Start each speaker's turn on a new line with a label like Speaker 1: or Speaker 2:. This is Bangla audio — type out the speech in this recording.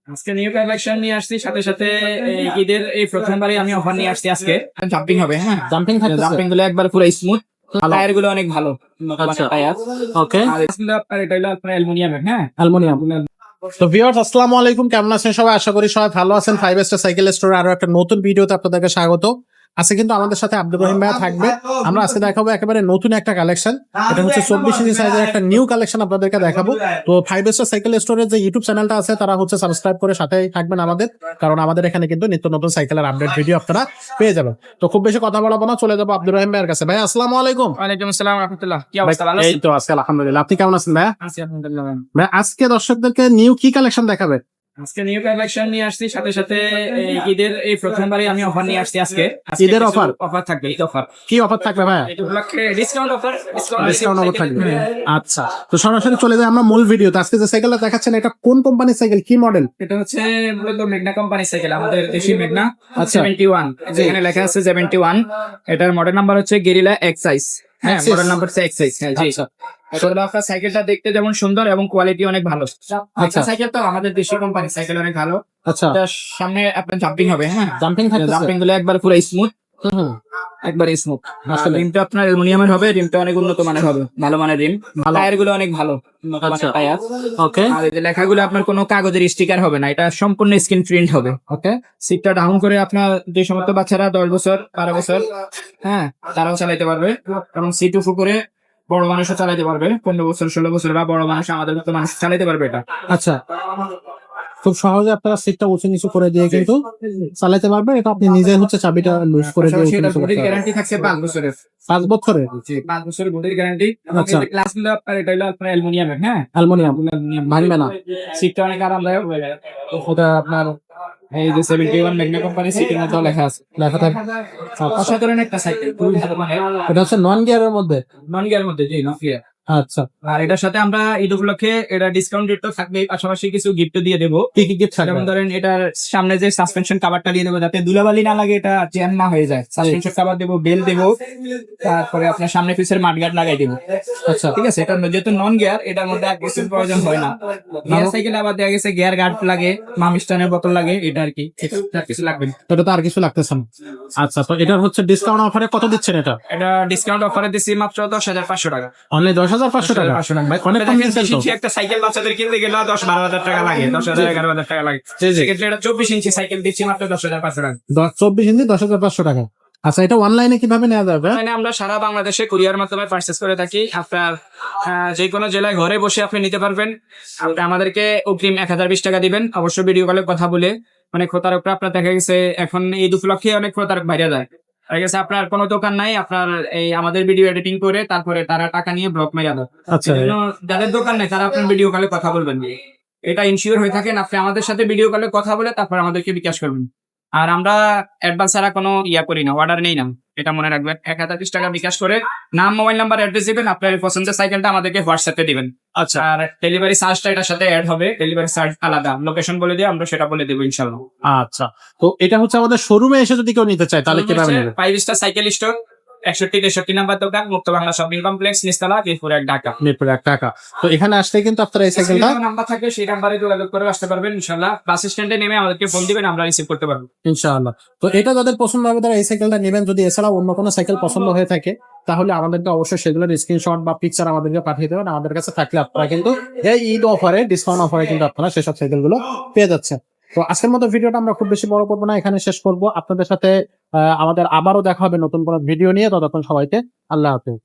Speaker 1: আজকে নিউ কালেকশন নিয়ে আসছি, সাথে সাথে এই ঈদের এই প্রথমবারই আমি অফার নিয়ে আসছি। আজকে জাম্পিং হবে, হ্যাঁ
Speaker 2: জাম্পিং থাকতেছে।
Speaker 1: জাম্পিং গুলো একবার পুরো স্মুথ, টায়ার গুলো অনেক ভালো
Speaker 2: আচ্ছা।
Speaker 1: টায়ার।
Speaker 2: ওকে,
Speaker 1: আর এগুলো আপনার এটা হলো আপনার অ্যালুমিনিয়ামের, হ্যাঁ
Speaker 2: অ্যালুমিনিয়াম। তো ভিউয়ার্স, আসসালামু আলাইকুম, কেমন আছেন সবাই? আশা করি সবাই ভালো আছেন। 5 স্টার সাইকেল স্টোরে আরো একটা নতুন ভিডিওতে আপনাদেরকে স্বাগত। আজকে কিন্তু আমাদের সাথে আব্দুর রহিম ভাইয়া থাকবে। আমরা আজকে দেখাবো একেবারে নতুন একটা কালেকশন। এটা হচ্ছে 24 ইঞ্চি সাইজের একটা নিউ কালেকশন আপনাদেরকে দেখাবো। তো 5 স্টার সাইকেল স্টোরের যে ইউটিউব চ্যানেলটা আছে তারা হচ্ছে সাবস্ক্রাইব করে সাথেই থাকবেন আমাদের, কারণ আমাদের এখানে কিন্তু নিত্য নতুন সাইকেলের আপডেট ভিডিও আপনারা পেয়ে যাবেন। তো খুব বেশি কথা বলাবো না, চলে যাবো আব্দুর রহিম ভাইয়ের কাছে। ভাই আসসালামু আলাইকুম।
Speaker 1: ওয়ালাইকুম আসসালাম রাহমাতুল্লাহ। কি অবস্থা, ভালো
Speaker 2: এই
Speaker 1: আছেন?
Speaker 2: তো আজকে আলহামদুলিল্লাহ, আপনি কেমন আছেন ভাইয়া?
Speaker 1: আছি আলহামদুলিল্লাহ।
Speaker 2: ভাই আজকে দর্শকদেরকে নিউ কি কালেকশন দেখাবে?
Speaker 1: আজকে নিউ কালেকশন নিয়ে আসছি, সাথে সাথে এই ঈদের এই প্রথমবারই আমি অফার নিয়ে আসছি। আজকে
Speaker 2: ঈদের offer?
Speaker 1: অফার থাকবে, ঈদ অফার।
Speaker 2: কি অফার থাকবে ভাইয়া?
Speaker 1: এটা উপলক্ষে ডিসকাউন্ট অফার,
Speaker 2: ডিসকাউন্ট অফার থাকবে। আচ্ছা, তো সরাসরি চলে যাই আমরা মূল ভিডিওতে। আজকে যে সাইকেলটা দেখাচ্ছেন এটা কোন কোম্পানির সাইকেল, কি মডেল?
Speaker 1: এটা হচ্ছে মূলত মেঘনা কোম্পানির সাইকেল, আমাদের দেশি মেঘনা।
Speaker 2: আচ্ছা।
Speaker 1: 71, যেখানে লেখা আছে 71। এটার মডেল নাম্বার হচ্ছে গেরিলা এক্সাইজ। হ্যাঁ,
Speaker 2: Axis?
Speaker 1: মডেল নাম্বার হচ্ছে এক্সাইজ। হ্যাঁ জি।
Speaker 2: আচ্ছা।
Speaker 1: আসলে আপনার সাইকেলটা দেখতে যেমন সুন্দর এবং কোয়ালিটি অনেক ভালো।
Speaker 2: আচ্ছা।
Speaker 1: সাইকেল তো আমাদের দেশি কোম্পানির সাইকেল অনেক ভালো।
Speaker 2: আচ্ছা,
Speaker 1: এটার সামনে আপনার জাম্পিং হবে, হ্যাঁ
Speaker 2: জাম্পিং থাকতেছে।
Speaker 1: জাম্পিং গুলো একবার পুরো স্মুথ,
Speaker 2: হুম,
Speaker 1: একবার স্মুথ।
Speaker 2: আসলে।
Speaker 1: রিমটা আপনার অ্যালুমিনিয়ামের হবে, রিমটা অনেক উন্নত মানের হবে, ভালো মানের রিম।
Speaker 2: ভালো।
Speaker 1: টায়ার গুলো অনেক ভালো
Speaker 2: আচ্ছা।
Speaker 1: টায়ার।
Speaker 2: ওকে,
Speaker 1: আর এই যে লেখাগুলো আপনার কোনো কাগজের স্টিকার হবে না, এটা সম্পূর্ণ স্ক্রিন প্রিন্ট হবে।
Speaker 2: ওকে।
Speaker 1: সিটটা ডাউন করে আপনার যে সমস্ত বাচ্চারা 10 বছর 12 বছর, হ্যাঁ তারাও চালাইতে পারবে, এবং সিট উফু করে বড় মানুষও চালাইতে পারবে। 15 বছর 16 বছর বা বড় মানুষ, আমাদের মতো মানুষ চালাইতে পারবে এটা।
Speaker 2: আচ্ছা, খুব সহজে আপনারা সিটটা উঁচু নিচু করে দিয়ে কিন্তু চালাতে পারবেন। এটা আপনি নিজে হচ্ছে চাবিটা লুজ করে দিয়ে উঁচু নিচু করতে পারবেন।
Speaker 1: গ্যারান্টি থাকছে 5 বছরের।
Speaker 2: 5 বছরের
Speaker 1: 5 বছরের বডির গ্যারান্টি।
Speaker 2: আচ্ছা।
Speaker 1: গ্লাসগুলো আপনার এটা হলো আপনার অ্যালুমিনিয়ামের, হ্যাঁ
Speaker 2: অ্যালুমিনিয়াম, ভাঙবে না।
Speaker 1: সিটটা অনেক আরামদায়ক। ওটা আপনার এই যে 71 মেগনা কোম্পানির সিটের মধ্যে লেখা আছে।
Speaker 2: লেখা থাকে।
Speaker 1: অসাধারণ একটা সাইকেল, খুবই ভালো মানের।
Speaker 2: এটা হচ্ছে নন গিয়ারের মধ্যে।
Speaker 1: নন গিয়ার মধ্যে, জি নন গিয়ার।
Speaker 2: আচ্ছা,
Speaker 1: আর এটার সাথে আমরা ঈদ উপলক্ষে এটা ডিসকাউন্ট রেট তো থাকবে, পাশাপাশি কিছু গিফট দিয়ে দেবো।
Speaker 2: কি কি গিফট থাকবে?
Speaker 1: যেমন ধরেন এটার সামনে যে সাসপেনশন কভারটা দিয়ে দেবো, যাতে ধুলাবালি না লাগে, এটা জ্যাম না হয়ে যায়। সাসপেনশন কভার দেবো, বেল দেবো, তারপরে আপনার সামনে পিছের মাঠগার্ড লাগাই দেবো।
Speaker 2: আচ্ছা,
Speaker 1: ঠিক আছে, এটা যেহেতু নন গিয়ার, এটার মধ্যে আর কিছুর প্রয়োজন হয় না। গিয়ার সাইকেল আবার দেখা গেছে গিয়ার গার্ড লাগে, মামিস্টানের বোতল লাগে, এটা আর কি, আর কিছু লাগবে না।
Speaker 2: এটা তো আর কিছু লাগতেছে না। আচ্ছা, তো এটার হচ্ছে ডিসকাউন্ট অফারে কত দিচ্ছেন এটা?
Speaker 1: এটা ডিসকাউন্ট অফারে দিচ্ছি মাত্র 10,500 টাকা।
Speaker 2: অনলি 10,500 টাকা।
Speaker 1: 10,500 টাকা।
Speaker 2: ভাই অনেক কম দিচ্ছেন তো।
Speaker 1: একটা সাইকেল বাচ্চাদের কিনতে গেলে 10-12 হাজার টাকা লাগে, 10,000 11,000 টাকা লাগে।
Speaker 2: জি জি,
Speaker 1: সেক্ষেত্রে এটা 24 ইঞ্চি সাইকেল দিচ্ছি মাত্র 10,500 টাকা।
Speaker 2: 24 ইঞ্চি 10,500 টাকা। আচ্ছা, এটা অনলাইনে কিভাবে নেওয়া যাবে?
Speaker 1: মানে আমরা সারা বাংলাদেশে কুরিয়ার মাধ্যমে পারচেজ করে থাকি। আপনার যে কোনো জেলায় ঘরে বসে আপনি নিতে পারবেন। আপনি আমাদেরকে অগ্রিম 1,020 টাকা দিবেন, অবশ্যই ভিডিও কলে কথা বলে। মানে প্রতারকরা আপনার দেখা গেছে এখন এই উপলক্ষে অনেক প্রতারক বাইরে যায়। দেখা গেছে আপনার কোনো দোকান নাই, আপনার এই আমাদের ভিডিও এডিটিং করে তারপরে তারা টাকা নিয়ে ব্লক মেরে দেয়।
Speaker 2: আচ্ছা,
Speaker 1: এজন্য যাদের দোকান নাই তারা আপনার ভিডিও কলে কথা বলবেন, এটা ইনশিওর হয়ে থাকেন। আপনি আমাদের সাথে ভিডিও কলে কথা বলে তারপর আমাদেরকে বিকাশ করবেন। আর আমরা অ্যাডভান্স ছাড়া কোনো করি না, অর্ডার নেই না, এটা মনে রাখবেন। 1,020 টাকা বিকাশ করে নাম, মোবাইল নাম্বার, অ্যাড্রেস দিবেন, আপনার পছন্দের সাইকেলটা আমাদেরকে হোয়াটসঅ্যাপে দিবেন।
Speaker 2: আচ্ছা,
Speaker 1: আর ডেলিভারি চার্জটা এটার সাথে অ্যাড হবে, ডেলিভারি চার্জ আলাদা। লোকেশন বলে দিয়ে আমরা সেটা বলে দেবো ইনশাল্লাহ।
Speaker 2: আচ্ছা। তো এটা হচ্ছে আমাদের শোরুমে এসে যদি কেউ নিতে চায় তাহলে কিভাবে নেবে?
Speaker 1: 5 স্টার সাইকেল স্টোর, 61-63 নাম্বার দোকান, মুক্ত বাংলা শপিং কমপ্লেক্স, নিচতলা, মিরপুর 1, ঢাকা।
Speaker 2: মিরপুর 1, ঢাকা। তো এখানে আসলে কিন্তু আপনারা এই সাইকেলটা
Speaker 1: নাম্বার থাকে, সেই নাম্বারে যোগাযোগ করে আসতে পারবেন ইনশাল্লাহ। বাস স্ট্যান্ডে নেমে আমাদেরকে ফোন দিবেন, আমরা রিসিভ করতে পারবো
Speaker 2: ইনশাআল্লাহ। তো এটা যাদের পছন্দ হবে তারা এই সাইকেলটা নেবেন। যদি এছাড়াও অন্য কোনো সাইকেল পছন্দ হয়ে থাকে তাহলে আমাদেরকে অবশ্যই সেগুলোর স্ক্রিনশট বা পিকচার আমাদেরকে পাঠিয়ে দেবেন। আমাদের কাছে থাকলে আপনারা কিন্তু এই ঈদ অফারে, ডিসকাউন্ট অফারে কিন্তু আপনারা সেসব সাইকেলগুলো পেয়ে যাচ্ছেন। তো আজকের মতো ভিডিওটা আমরা খুব বেশি বড় করবো না, এখানে শেষ করবো। আপনাদের সাথে আমাদের আবারও দেখা হবে নতুন কোনো ভিডিও নিয়ে। ততক্ষণ সবাইকে আল্লাহ হাফেজ।